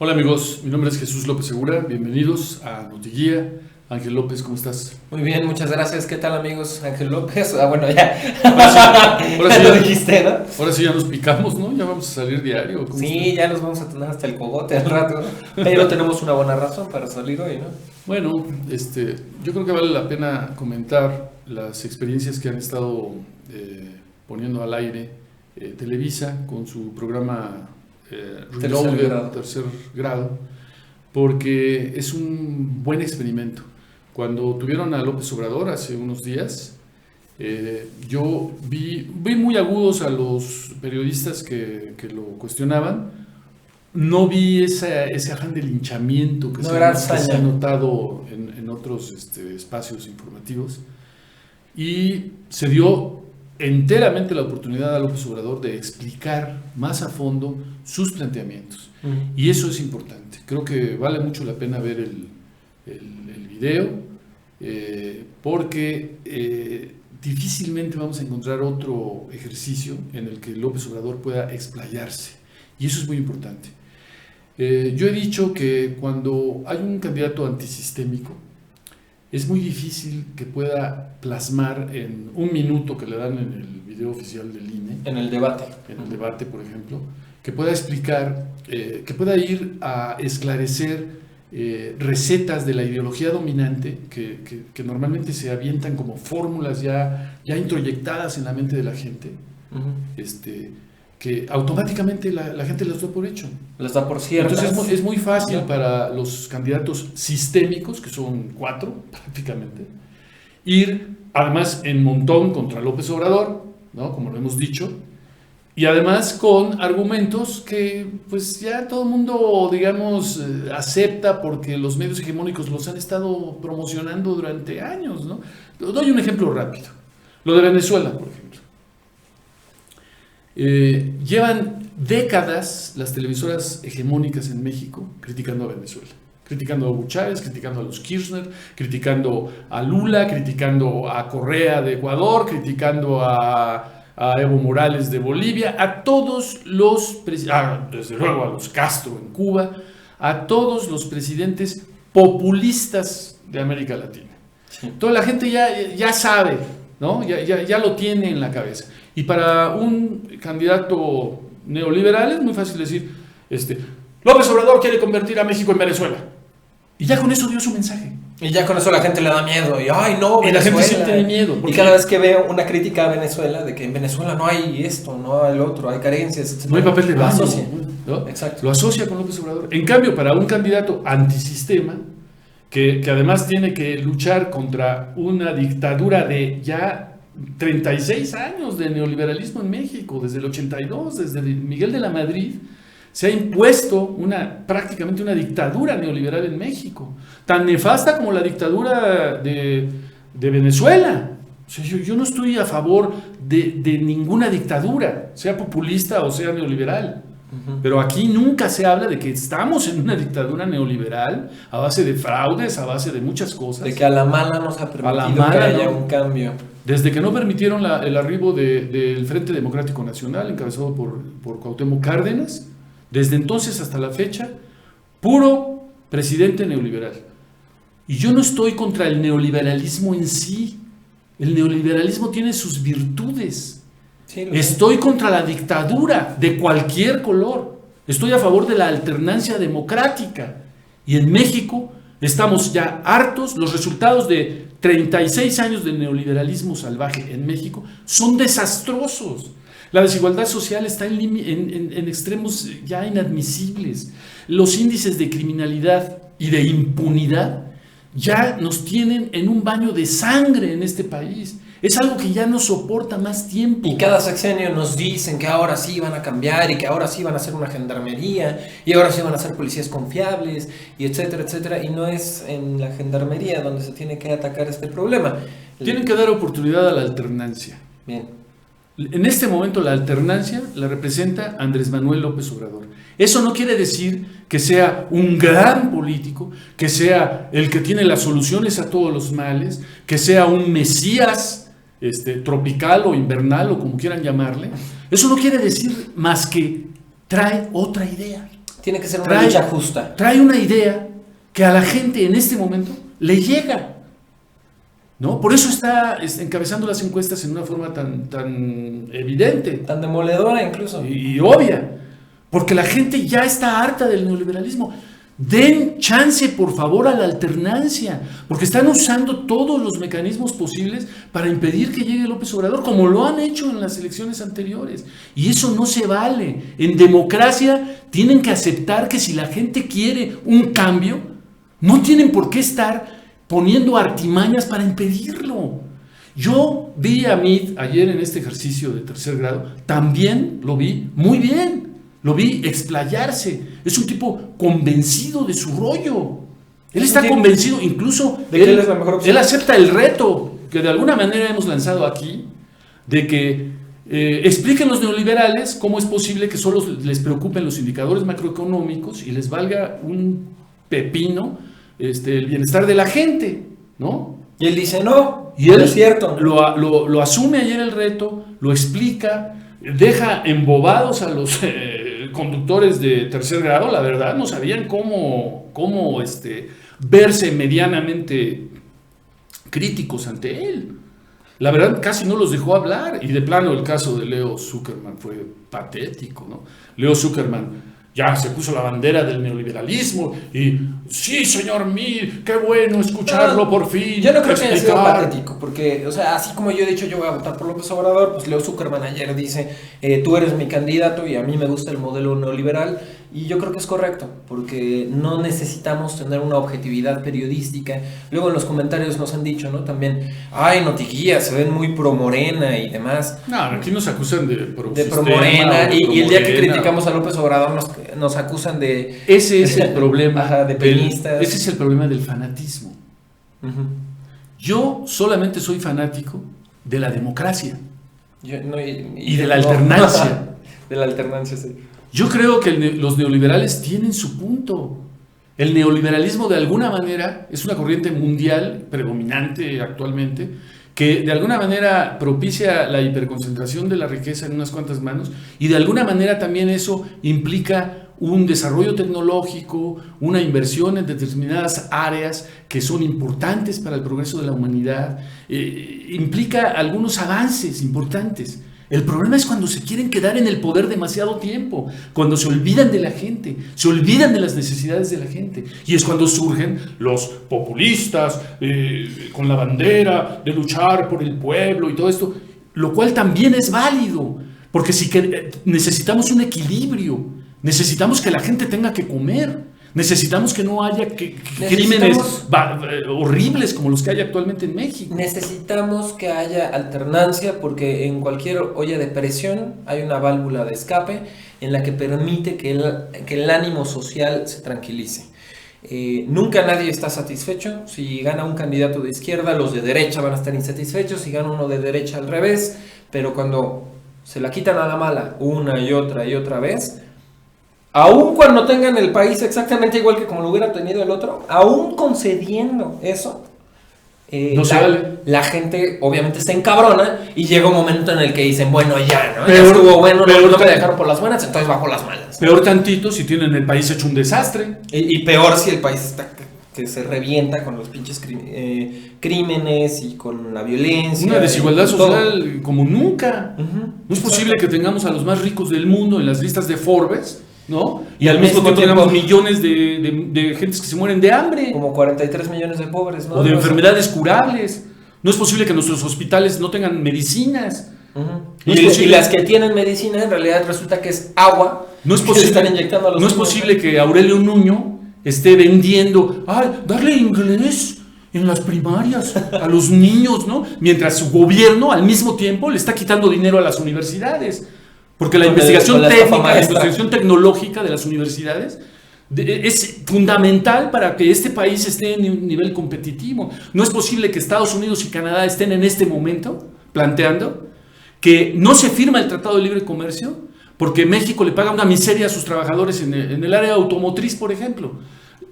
Hola amigos, mi nombre es Jesús López Segura, bienvenidos a Notiguía. Ángel López, ¿cómo estás? Muy bien, muchas gracias. ¿Qué tal, amigos? Ángel López. Bueno, ya. Ahora sí Lo dijiste, ¿no? ahora sí ya nos picamos, ¿no? Ya vamos a salir diario. ¿Cómo Sí, está? ya nos vamos a tener hasta el cogote al rato, ¿no? Pero tenemos una buena razón para salir hoy, ¿no? Bueno, yo creo que vale la pena comentar las experiencias que han estado poniendo al aire Televisa con su programa Reloaded, tercer grado, porque es un buen experimento. Cuando tuvieron a López Obrador hace unos días, yo vi muy agudos a los periodistas que lo cuestionaban. No vi ese afán de linchamiento que, No se, era que se ha hazaña. notado en otros espacios informativos. Y se dio enteramente la oportunidad a López Obrador de explicar más a fondo sus planteamientos. Y eso es importante. Creo que vale mucho la pena ver el video, porque difícilmente vamos a encontrar otro ejercicio en el que López Obrador pueda explayarse. Y eso es muy importante. Yo he dicho que cuando hay un candidato antisistémico, es muy difícil que pueda plasmar en un minuto que le dan en el video oficial del INE, En el debate. en el debate, por ejemplo, que pueda explicar, que pueda ir a esclarecer recetas de la ideología dominante que normalmente se avientan como fórmulas ya introyectadas en la mente de la gente, que automáticamente la gente las da por hecho. Les da por ciertas. Entonces es muy fácil para los candidatos sistémicos, que son 4 prácticamente, ir además en montón contra López Obrador, ¿no? Como lo hemos dicho, y además con argumentos que pues ya todo el mundo, digamos, acepta porque los medios hegemónicos los han estado promocionando durante años, ¿no? Doy un ejemplo rápido, lo de Venezuela, por ejemplo. Llevan décadas las televisoras hegemónicas en México criticando a Venezuela, criticando a Hugo Chávez, criticando a los Kirchner, criticando a Lula, criticando a Correa de Ecuador, criticando a Evo Morales de Bolivia, a todos los desde luego a los Castro en Cuba, a todos los presidentes populistas de América Latina. Sí. Toda la gente ya sabe, ¿no? Ya lo tiene en la cabeza. Y para un candidato neoliberal es muy fácil decir, López Obrador quiere convertir a México en Venezuela. Y ya con eso dio su mensaje. Y ya con eso la gente le da miedo. Y ay, no, Y la Venezuela. gente siente de miedo. Y cada vez que veo una crítica a Venezuela, de que en Venezuela no hay esto, no hay lo otro, hay carencias, etc. No hay papel de Lo baño, asocia. ¿no? Exacto. Lo asocia con López Obrador. En cambio, para un candidato antisistema, que además tiene que luchar contra una dictadura de ya 36 años de neoliberalismo en México, desde el 82, desde Miguel de la Madrid, se ha impuesto prácticamente una dictadura neoliberal en México, tan nefasta como la dictadura de Venezuela. O sea, yo no estoy a favor de ninguna dictadura, sea populista o sea neoliberal. Pero aquí nunca se habla de que estamos en una dictadura neoliberal a base de fraudes, a base de muchas cosas. De que a la mala nos ha permitido que haya un cambio. Desde que no permitieron el arribo del Frente Democrático Nacional, encabezado por Cuauhtémoc Cárdenas, desde entonces hasta la fecha, puro presidente neoliberal. Y yo no estoy contra el neoliberalismo en sí. El neoliberalismo tiene sus virtudes. Sí, Estoy contra la dictadura de cualquier color. Estoy a favor de la alternancia democrática. Y en México estamos ya hartos. Los resultados de 36 años de neoliberalismo salvaje en México son desastrosos. La desigualdad social está en extremos ya inadmisibles. Los índices de criminalidad y de impunidad ya nos tienen en un baño de sangre en este país. Es algo que ya no soporta más tiempo. Y cada sexenio nos dicen que ahora sí van a cambiar y que ahora sí van a hacer una gendarmería y ahora sí van a ser policías confiables y etcétera, etcétera. Y no es en la gendarmería donde se tiene que atacar este problema. Tienen que dar oportunidad a la alternancia. Bien. En este momento la alternancia la representa Andrés Manuel López Obrador. Eso no quiere decir que sea un gran político, que sea el que tiene las soluciones a todos los males, que sea un mesías tropical o invernal o como quieran llamarle. Eso no quiere decir más que trae otra idea. Tiene que ser una lucha justa. Trae una idea que a la gente en este momento le llega, ¿no? Por eso está encabezando las encuestas en una forma tan evidente. Tan demoledora incluso. Y obvia. Porque la gente ya está harta del neoliberalismo. Den chance, por favor, a la alternancia, porque están usando todos los mecanismos posibles para impedir que llegue López Obrador, como lo han hecho en las elecciones anteriores. Y eso no se vale. En democracia tienen que aceptar que si la gente quiere un cambio, no tienen por qué estar poniendo artimañas para impedirlo. Yo vi a Meade ayer en este ejercicio de tercer grado, también lo vi muy bien. Lo vi explayarse. Es un tipo convencido de su rollo. Él está convencido, incluso de que él es la mejor opción. Él acepta el reto que de alguna manera hemos lanzado aquí, de que expliquen los neoliberales cómo es posible que solo les preocupen los indicadores macroeconómicos y les valga un pepino el bienestar de la gente, ¿no? Y él dice no, y él no es cierto. Lo asume ayer el reto, lo explica, deja embobados a los conductores de tercer grado, la verdad, no sabían cómo verse medianamente críticos ante él. La verdad, casi no los dejó hablar. Y de plano, el caso de Leo Zuckerman fue patético, ¿no? Leo Zuckerman ya se puso la bandera del neoliberalismo y sí, señor Meade, qué bueno escucharlo por fin. Yo no creo que haya sido patético, porque, o sea, así como yo he dicho yo voy a votar por López Obrador, pues Leo Zuckerman ayer dice, tú eres mi candidato y a mí me gusta el modelo neoliberal, y yo creo que es correcto, porque no necesitamos tener una objetividad periodística. Luego en los comentarios nos han dicho, ¿no? También, ay, Notiguía, se ven muy pro Morena y demás. No, aquí nos acusan de pro Morena, y el día que criticamos a López Obrador nos acusan de... Ese es el problema. Ajá, de peñistas. Ese es el problema del fanatismo. Yo solamente soy fanático de la democracia y de la alternancia. De la alternancia, sí. Yo creo que los neoliberales tienen su punto. El neoliberalismo de alguna manera es una corriente mundial predominante actualmente que de alguna manera propicia la hiperconcentración de la riqueza en unas cuantas manos y de alguna manera también eso implica un desarrollo tecnológico, una inversión en determinadas áreas que son importantes para el progreso de la humanidad, implica algunos avances importantes. El problema es cuando se quieren quedar en el poder demasiado tiempo, cuando se olvidan de la gente, se olvidan de las necesidades de la gente. Y es cuando surgen los populistas con la bandera de luchar por el pueblo y todo esto, lo cual también es válido, porque necesitamos un equilibrio, necesitamos que la gente tenga que comer. Necesitamos que no haya crímenes horribles como los que hay actualmente en México. Necesitamos que haya alternancia porque en cualquier olla de presión hay una válvula de escape en la que permite que el ánimo social se tranquilice. Nunca nadie está satisfecho. Si gana un candidato de izquierda, los de derecha van a estar insatisfechos. Si gana uno de derecha, al revés. Pero cuando se la quitan a la mala una y otra vez, aún cuando tengan el país exactamente igual que como lo hubiera tenido el otro, aún concediendo eso, la gente obviamente se encabrona y llega un momento en el que dicen, bueno, ya, ¿no? Ya estuvo bueno, no me dejaron por las buenas, entonces bajo las malas. Peor tantito si tienen el país hecho un desastre. Y peor si el país está que se revienta con los pinches crímenes y con la violencia. Una desigualdad social como nunca. No es posible que tengamos a los más ricos del mundo en las listas de Forbes, ¿no? Y al mismo tiempo tengamos millones de gentes que se mueren de hambre. Como 43 millones de pobres, ¿no? O de enfermedades curables. No es posible que nuestros hospitales no tengan medicinas. Y las que tienen medicina en realidad resulta que es agua. No es posible, que le están inyectando a los niños. Es posible que Aurelio Nuño esté vendiendo, darle inglés en las primarias a los niños, ¿no? Mientras su gobierno al mismo tiempo le está quitando dinero a las universidades. Porque la investigación técnica, la investigación tecnológica de las universidades es fundamental para que este país esté en un nivel competitivo. No es posible que Estados Unidos y Canadá estén en este momento planteando que no se firma el Tratado de Libre Comercio porque México le paga una miseria a sus trabajadores en el área automotriz, por ejemplo.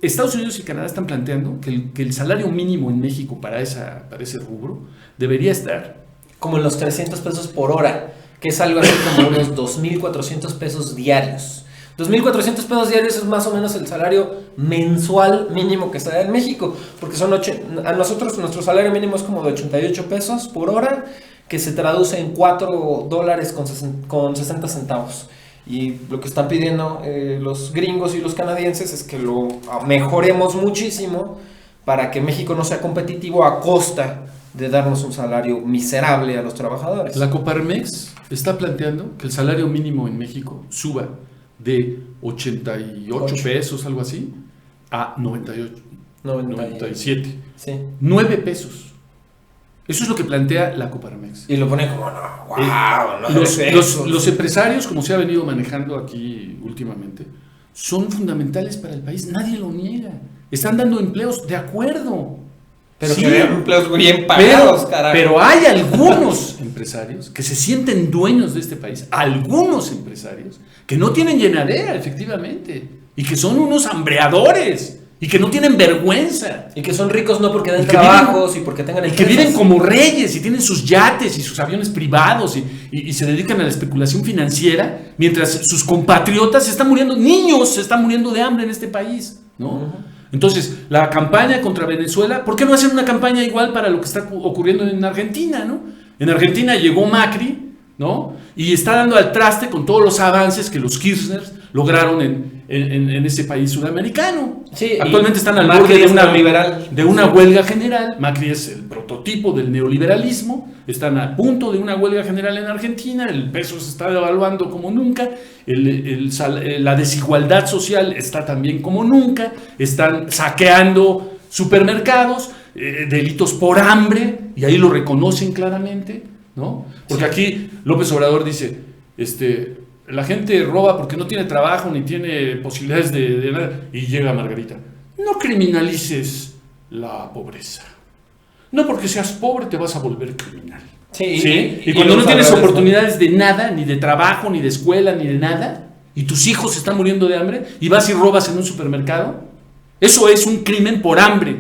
Estados Unidos y Canadá están planteando que el salario mínimo en México para ese rubro debería estar como en los 300 pesos por hora, que es algo así como unos 2,400 pesos diarios. 2.400 pesos diarios es más o menos el salario mensual mínimo que se da en México, porque a nosotros nuestro salario mínimo es como de 88 pesos por hora, que se traduce en $4 con 60 centavos. Y lo que están pidiendo los gringos y los canadienses es que lo mejoremos muchísimo para que México no sea competitivo a costa de darnos un salario miserable a los trabajadores. La Coparmex está planteando que el salario mínimo en México suba de 88 pesos, algo así, a 97. Sí. 9 pesos. Eso es lo que plantea la Coparmex. Y lo pone como, Los empresarios, como se ha venido manejando aquí últimamente, son fundamentales para el país. Nadie lo niega. Están dando empleos, de acuerdo. Pero sí, que empleos bien pagados, carajo. Pero hay algunos empresarios que se sienten dueños de este país. Algunos empresarios que no tienen llenadera, efectivamente. Y que son unos hambreadores. Y que no tienen vergüenza. Y que son ricos no porque den trabajos y porque tengan empresas. Y que viven como reyes y tienen sus yates y sus aviones privados y se dedican a la especulación financiera, mientras sus compatriotas se están muriendo, niños se están muriendo de hambre en este país, ¿no? Entonces, la campaña contra Venezuela, ¿por qué no hacen una campaña igual para lo que está ocurriendo en Argentina, ¿no? En Argentina llegó Macri, ¿no? Y está dando al traste con todos los avances que los Kirchner lograron en ese país sudamericano. Sí, actualmente están al borde de una huelga general. Macri es el prototipo del neoliberalismo. Están a punto de una huelga general en Argentina. El peso se está devaluando como nunca. La desigualdad social está también como nunca. Están saqueando supermercados, delitos por hambre, y ahí lo reconocen claramente, ¿no? Porque aquí López Obrador dice, la gente roba porque no tiene trabajo ni tiene posibilidades de nada. Y llega Margarita, no criminalices la pobreza. No porque seas pobre te vas a volver criminal. Sí. Y cuando no tienes oportunidades de nada, ni de trabajo, ni de escuela, ni de nada, y tus hijos están muriendo de hambre, y vas y robas en un supermercado, eso es un crimen por hambre.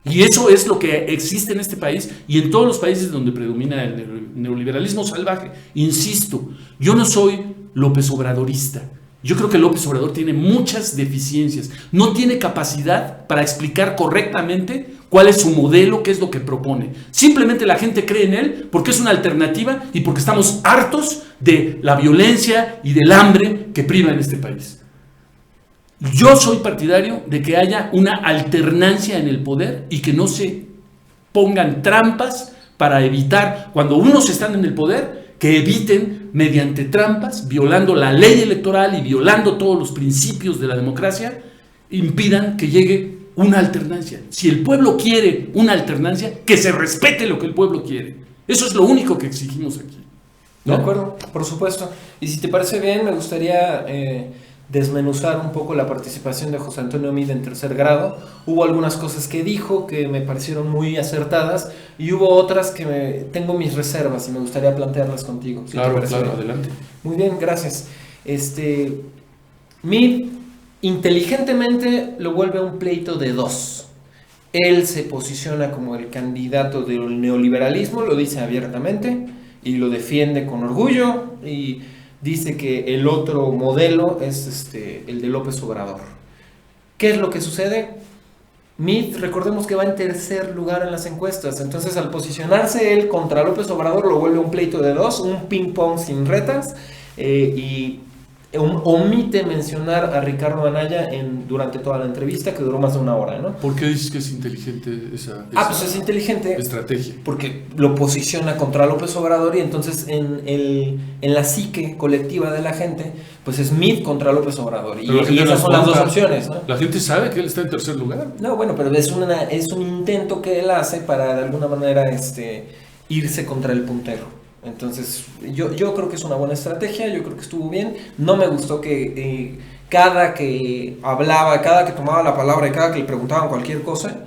Y eso es lo que existe en este país y en todos los países donde predomina el neoliberalismo salvaje. Insisto, yo no soy López Obradorista. Yo creo que López Obrador tiene muchas deficiencias. No tiene capacidad para explicar correctamente cuál es su modelo, qué es lo que propone. Simplemente la gente cree en él porque es una alternativa y porque estamos hartos de la violencia y del hambre que priva en este país. Yo soy partidario de que haya una alternancia en el poder y que no se pongan trampas para evitar, cuando unos están en el poder, que eviten mediante trampas, violando la ley electoral y violando todos los principios de la democracia, impidan que llegue una alternancia. Si el pueblo quiere una alternancia, que se respete lo que el pueblo quiere. Eso es lo único que exigimos aquí, ¿no? De acuerdo, por supuesto. Y si te parece bien, me gustaría desmenuzar un poco la participación de José Antonio Meade en tercer grado. Hubo algunas cosas que dijo que me parecieron muy acertadas y hubo otras que tengo mis reservas y me gustaría plantearlas contigo. Si claro, adelante. Muy bien, gracias. Meade inteligentemente lo vuelve un pleito de dos. Él se posiciona como el candidato del neoliberalismo, lo dice abiertamente y lo defiende con orgullo y dice que el otro modelo es el de López Obrador. ¿Qué es lo que sucede? Meade, recordemos que va en tercer lugar en las encuestas, entonces al posicionarse él contra López Obrador lo vuelve un pleito de dos, un ping pong sin retas, y omite mencionar a Ricardo Anaya durante toda la entrevista, que duró más de una hora, ¿no? ¿Por qué dices que es inteligente esa pues es inteligente estrategia? Porque lo posiciona contra López Obrador y entonces en la psique colectiva de la gente, pues es Meade contra López Obrador. Y esas son las dos opciones, ¿no? La gente sabe que él está en tercer lugar. No, bueno, pero es un intento que él hace para de alguna manera irse contra el puntero. Entonces, yo creo que es una buena estrategia, yo creo que estuvo bien. No me gustó que cada que hablaba, cada que tomaba la palabra y cada que le preguntaban cualquier cosa,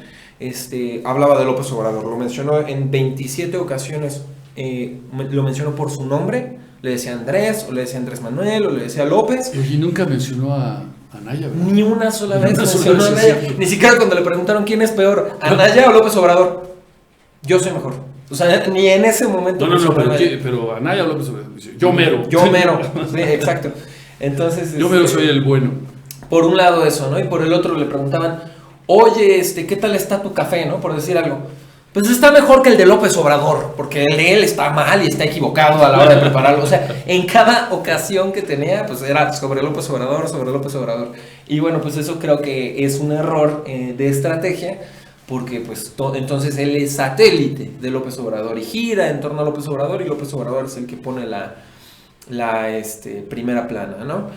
hablaba de López Obrador. Lo mencionó en 27 ocasiones, lo mencionó por su nombre, le decía Andrés, o le decía Andrés Manuel, o le decía López. Y nunca mencionó a Anaya, ¿verdad? Ni una sola vez mencionó a Anaya. Ni siquiera cuando le preguntaron quién es peor, Anaya o López Obrador. Yo soy mejor. O sea, ni en ese momento. No, pero Anaya o López Obrador. Yo mero. Sí, exacto. Entonces, Yo me soy el bueno. Por un lado eso, ¿no? Y por el otro le preguntaban, oye, ¿qué tal está tu café, no? Por decir algo. Pues está mejor que el de López Obrador, porque el de él está mal y está equivocado a la hora de prepararlo. O sea, en cada ocasión que tenía, pues era sobre López Obrador, sobre López Obrador. Y bueno, pues eso creo que es un error de estrategia, porque pues entonces él es satélite de López Obrador y gira en torno a López Obrador, y López Obrador es el que pone la primera plana, ¿no?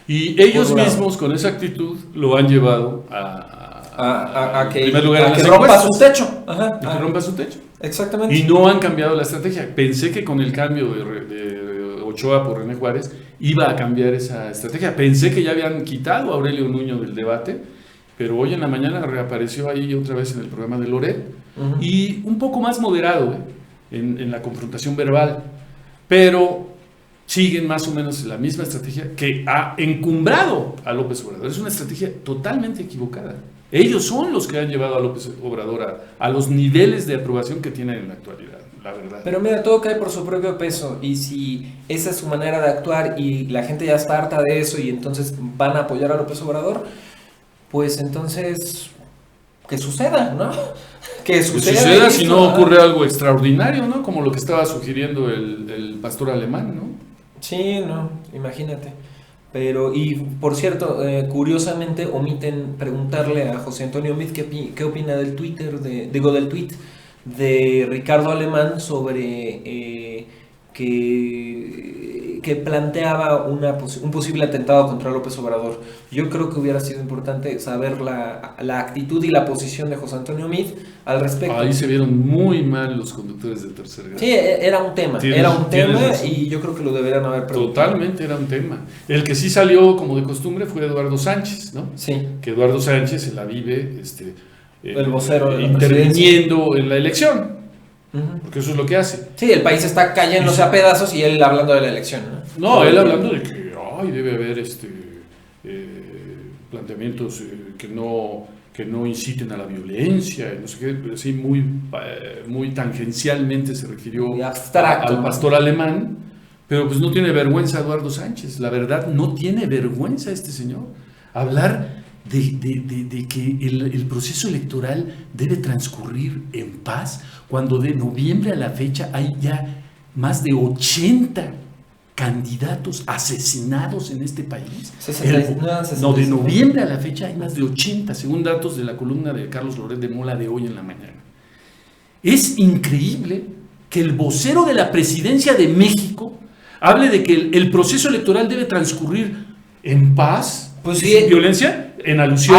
Y ellos mismos con esa actitud lo han llevado a que, en primer lugar, a que rompa su techo. Ajá, que rompa su techo. Exactamente. Y no han cambiado la estrategia. Pensé que con el cambio de Ochoa por René Juárez iba a cambiar esa estrategia. Pensé que ya habían quitado a Aurelio Nuño del debate, pero hoy en la mañana reapareció ahí otra vez en el programa de Loret, y un poco más moderado en la confrontación verbal, pero siguen más o menos la misma estrategia que ha encumbrado a López Obrador. Es una estrategia totalmente equivocada. Ellos son los que han llevado a López Obrador a los niveles de aprobación que tienen en la actualidad, la verdad. Pero mira, todo cae por su propio peso, y si esa es su manera de actuar y la gente ya está harta de eso y entonces van a apoyar a López Obrador, pues entonces que suceda, ¿no? Que suceda si no ocurre algo extraordinario, ¿no? Como lo que estaba sugiriendo el pastor alemán, ¿no? Sí, no, imagínate. Pero, y por cierto, curiosamente omiten preguntarle a José Antonio Meade qué opina del del tweet de Ricardo Alemán sobre que planteaba un posible atentado contra López Obrador. Yo creo que hubiera sido importante saber la actitud y la posición de José Antonio Meade al respecto. Ahí se vieron muy mal los conductores de tercer grado. Sí, era un tema, y yo creo que lo deberían haber preguntado. Totalmente era un tema. El que sí salió como de costumbre fue Eduardo Sánchez, ¿no? Sí. Que Eduardo Sánchez se la vive el vocero de la interviniendo en la elección. Porque eso es lo que hace. Sí, el país está cayéndose a pedazos y él hablando de la elección, ¿no? No, él hablando de que debe haber planteamientos que no inciten a la violencia, no sé qué, así muy tangencialmente se refirió al pastor alemán, pero pues no tiene vergüenza Eduardo Sánchez, la verdad no tiene vergüenza este señor. Hablar de que el proceso electoral debe transcurrir en paz, cuando de noviembre a la fecha hay ya más de 80 candidatos asesinados en este país. De noviembre a la fecha hay más de 80, según datos de la columna de Carlos Loret de Mola de hoy en la mañana. Es increíble que el vocero de la presidencia de México hable de que el proceso electoral debe transcurrir en paz, pues sin violencia, en alusión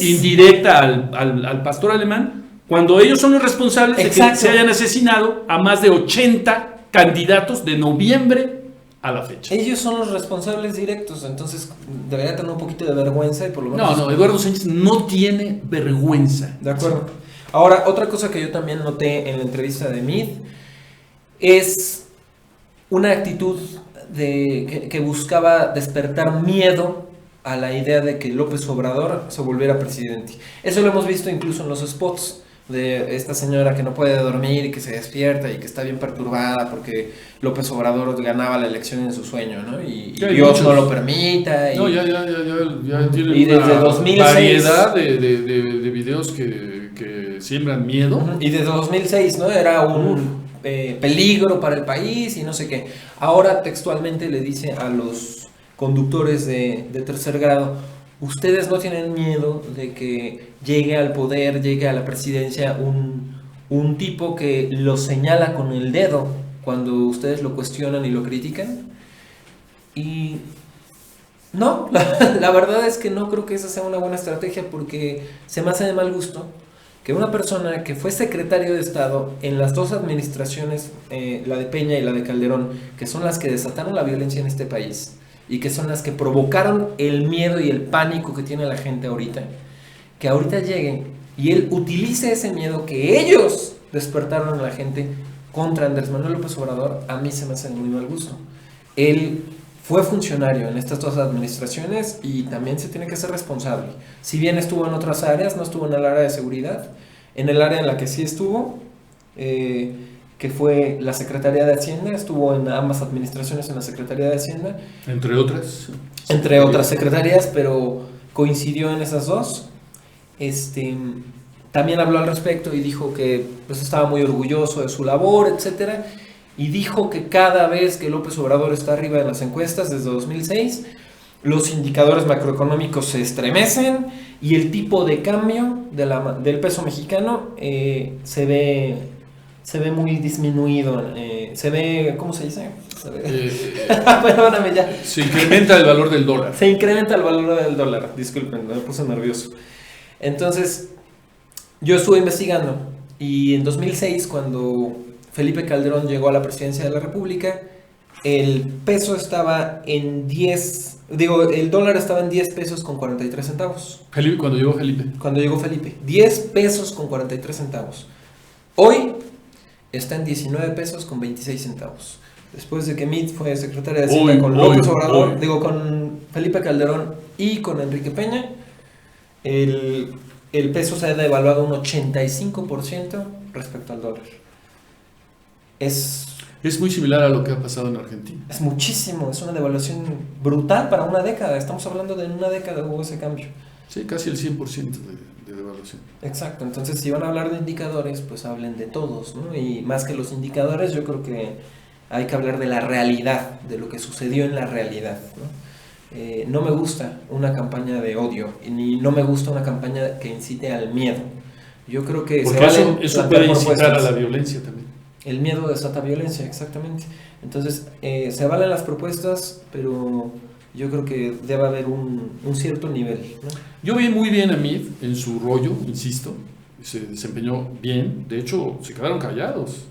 indirecta al pastor alemán, cuando ellos son los responsables de que se hayan asesinado a más de 80 candidatos de noviembre a la fecha. Ellos son los responsables directos, entonces debería tener un poquito de vergüenza y por lo menos... No, Eduardo Sánchez no tiene vergüenza. De acuerdo. Ahora, otra cosa que yo también noté en la entrevista de Meade es una actitud que buscaba despertar miedo a la idea de que López Obrador se volviera presidente. Eso lo hemos visto incluso en los spots de esta señora que no puede dormir y que se despierta y que está bien perturbada porque López Obrador ganaba la elección en su sueño, ¿no? Y Dios no lo permita. No, ya tienen y desde una 2006, variedad de videos que siembran miedo. Y desde 2006, ¿no? Era un peligro para el país y no sé qué. Ahora textualmente le dice a los conductores de tercer grado: ustedes no tienen miedo de que llegue al poder, llegue a la presidencia un tipo que los señala con el dedo cuando ustedes lo cuestionan y lo critican. Y no, la verdad es que no creo que esa sea una buena estrategia, porque se me hace de mal gusto que una persona que fue secretario de Estado en las dos administraciones, la de Peña y la de Calderón, que son las que desataron la violencia en este país y que son las que provocaron el miedo y el pánico que tiene la gente ahorita, que ahorita llegue y él utilice ese miedo que ellos despertaron a la gente contra Andrés Manuel López Obrador, a mí se me hace de muy mal gusto. Él fue funcionario en estas dos administraciones y también se tiene que ser responsable. Si bien estuvo en otras áreas, no estuvo en el área de seguridad, en el área en la que sí estuvo, que que fue la Secretaría de Hacienda, estuvo en ambas administraciones en la Secretaría de Hacienda. Entre otras. Entre otras secretarías, pero coincidió en esas dos. También habló al respecto y dijo que pues, estaba muy orgulloso de su labor, etcétera. Y dijo que cada vez que López Obrador está arriba en las encuestas desde 2006, los indicadores macroeconómicos se estremecen y el tipo de cambio del peso mexicano se ve muy disminuido. Se ve, ¿cómo se dice? Perdóname ya. Se incrementa el valor del dólar. Se incrementa el valor del dólar. Disculpen, me puse nervioso. Entonces, yo estuve investigando y en 2006, cuando Felipe Calderón llegó a la presidencia de la República, el peso estaba en el dólar estaba en 10 pesos con 43 centavos. Felipe, cuando llegó Felipe. Cuando llegó Felipe, 10 pesos con 43 centavos. Hoy está en 19 pesos con 26 centavos. Después de que Meade fue secretaria de Hacienda con López Obrador, con Felipe Calderón y con Enrique Peña, el peso se ha devaluado un 85% respecto al dólar. Es muy similar a lo que ha pasado en Argentina. Es muchísimo, es una devaluación brutal para una década. Estamos hablando de una década hubo ese cambio. Sí, casi el 100% de devaluación. Exacto, entonces si van a hablar de indicadores, pues hablen de todos, ¿no? Y más que los indicadores, yo creo que hay que hablar de la realidad, de lo que sucedió en la realidad, ¿no? No me gusta una campaña de odio, ni no me gusta una campaña que incite al miedo. Yo creo que porque eso puede incitar a la violencia también. El miedo desata violencia, exactamente. Entonces, se valen las propuestas, pero yo creo que debe haber un cierto nivel, ¿no? Yo vi muy bien a Meade en su rollo, insisto, se desempeñó bien, de hecho se quedaron callados,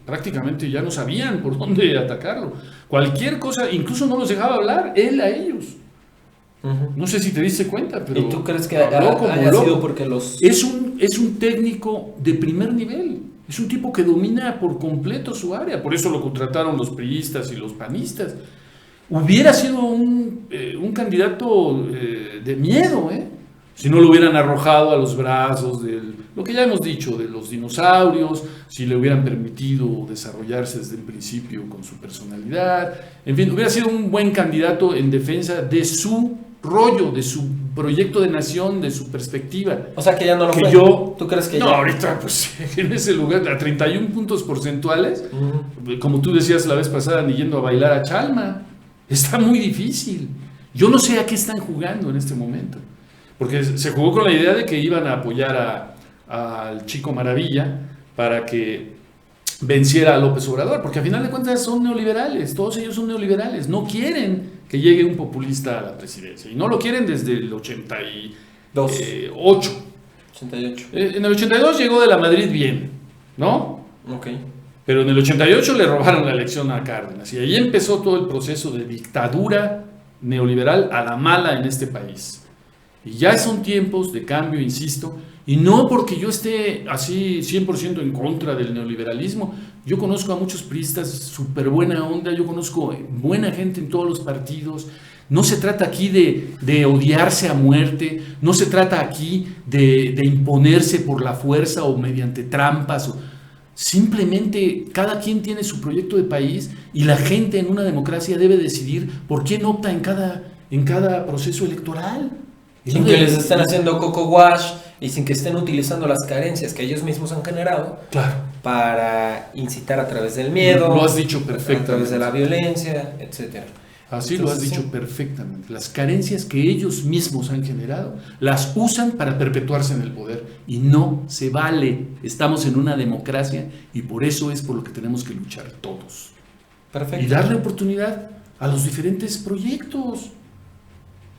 prácticamente ya no sabían por dónde atacarlo. Cualquier cosa, incluso no los dejaba hablar, él a ellos. Uh-huh. No sé si te diste cuenta, pero... ¿Y tú crees que haya sido porque los...? Es un técnico de primer nivel. Es un tipo que domina por completo su área, por eso lo contrataron los priistas y los panistas. Hubiera sido un candidato de miedo, si no lo hubieran arrojado a los brazos de lo que ya hemos dicho, de los dinosaurios, si le hubieran permitido desarrollarse desde el principio con su personalidad. En fin, hubiera sido un buen candidato en defensa de su rollo, de su proyecto de nación, de su perspectiva. O sea que ya no lo fue. ¿Tú crees que no, ya? Ahorita pues en ese lugar a 31 puntos porcentuales, como tú decías la vez pasada, ni yendo a bailar a Chalma, está muy difícil. Yo no sé a qué están jugando en este momento, porque se jugó con la idea de que iban a apoyar al Chico Maravilla para que venciera a López Obrador, porque a final de cuentas son neoliberales, todos ellos son neoliberales, no quieren que llegue un populista a la presidencia, y no lo quieren desde el 88. 88. En el 82 llegó de la Madrid bien, ¿no? Ok. Pero en el 88 le robaron la elección a Cárdenas, y ahí empezó todo el proceso de dictadura neoliberal a la mala en este país. Y ya son tiempos de cambio, insisto, y no porque yo esté así 100% en contra del neoliberalismo. Yo conozco a muchos priistas súper buena onda, yo conozco buena gente en todos los partidos. No se trata aquí de odiarse a muerte, no se trata aquí de imponerse por la fuerza o mediante trampas. Simplemente cada quien tiene su proyecto de país y la gente en una democracia debe decidir por quién opta en cada proceso electoral. Sin que les estén haciendo coco wash y sin que estén utilizando las carencias que ellos mismos han generado, claro, para incitar a través del miedo, lo has dicho perfectamente, a través de la violencia, etcétera. Así entonces, lo has dicho perfectamente. Las carencias que ellos mismos han generado las usan para perpetuarse en el poder y no se vale. Estamos en una democracia y por eso es por lo que tenemos que luchar todos. Perfecto. Y darle oportunidad a los diferentes proyectos,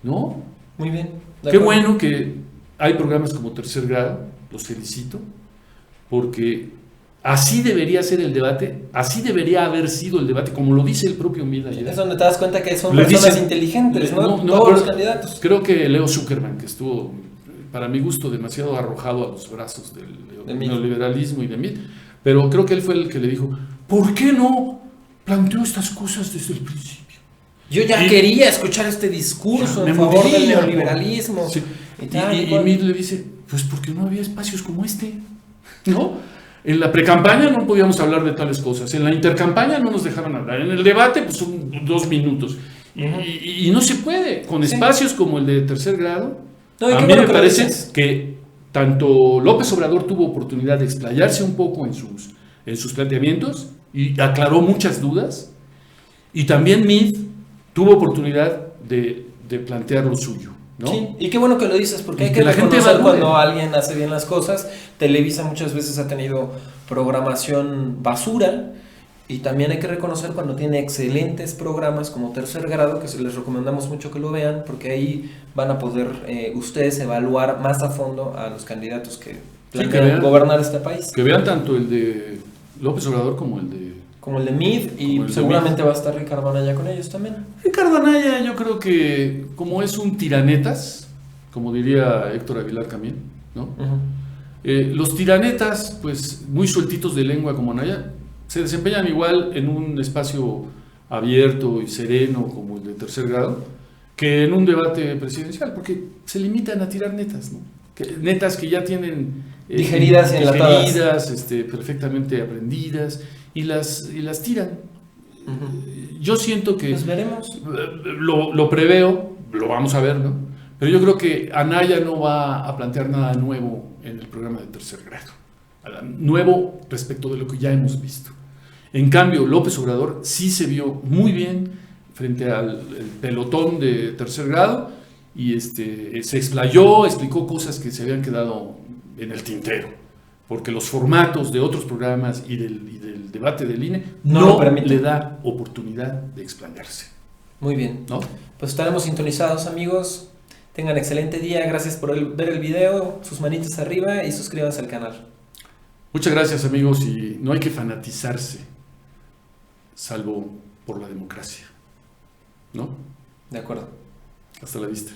¿no? Muy bien. Qué bueno que hay programas como Tercer Grado, los felicito, porque así debería ser el debate, así debería haber sido el debate, como lo dice el propio Meade ayer. Es donde te das cuenta que son personas inteligentes, ¿no? Todos los candidatos. Creo que Leo Zuckerman, que estuvo, para mi gusto, demasiado arrojado a los brazos del neoliberalismo y de Meade, pero creo que él fue el que le dijo, ¿por qué no planteó estas cosas desde el principio? Yo ya quería escuchar este discurso en favor del neoliberalismo. Sí. Y Meade le dice, pues porque no había espacios como este, ¿no? En la precampaña no podíamos hablar de tales cosas, en la intercampaña no nos dejaban hablar, en el debate pues son 2 minutos. Y no se puede, con espacios como el de tercer grado. No, y a qué mí bueno me que lo parece dices. que tanto López Obrador tuvo oportunidad de explayarse un poco en sus planteamientos y aclaró muchas dudas, y también Mid tuvo oportunidad de plantear lo suyo, ¿no? Sí, y qué bueno que lo dices, porque Y hay que que la gente reconocer evalúe. cuando alguien hace bien las cosas. Televisa muchas veces ha tenido programación basura, y también hay que reconocer cuando tiene excelentes programas como Tercer Grado, que les recomendamos mucho que lo vean, porque ahí van a poder ustedes evaluar más a fondo a los candidatos que planean vean. gobernar este país. Que vean tanto el de López Obrador como el de Como el de Mid, Como y el de seguramente va a estar Ricardo Anaya con ellos también. Ricardo Anaya. Yo creo que como es un tiranetas, como diría Héctor Aguilar también, ¿no? Los tiranetas, pues muy sueltitos de lengua como Anaya, se desempeñan igual en un espacio abierto y sereno como el de tercer grado que en un debate presidencial, porque se limitan a tirar netas, ¿no? Netas que ya tienen Digeridas y enlatadas. perfectamente aprendidas, y las tiran. Yo siento que Pues veremos. lo preveo, lo vamos a ver, ¿no? Pero yo creo que Anaya no va a plantear nada nuevo en el programa de tercer grado, nuevo respecto de lo que ya hemos visto. En cambio, López Obrador sí se vio muy bien frente al pelotón de tercer grado, y se explayó, explicó cosas que se habían quedado en el tintero, porque los formatos de otros programas y del debate del INE no le da oportunidad de explayarse. Muy bien, ¿no? Pues estaremos sintonizados, amigos. Tengan excelente día, gracias por ver el video, sus manitas arriba y suscríbanse al canal. Muchas gracias, amigos, y no hay que fanatizarse, salvo por la democracia, ¿no? De acuerdo. Hasta la vista.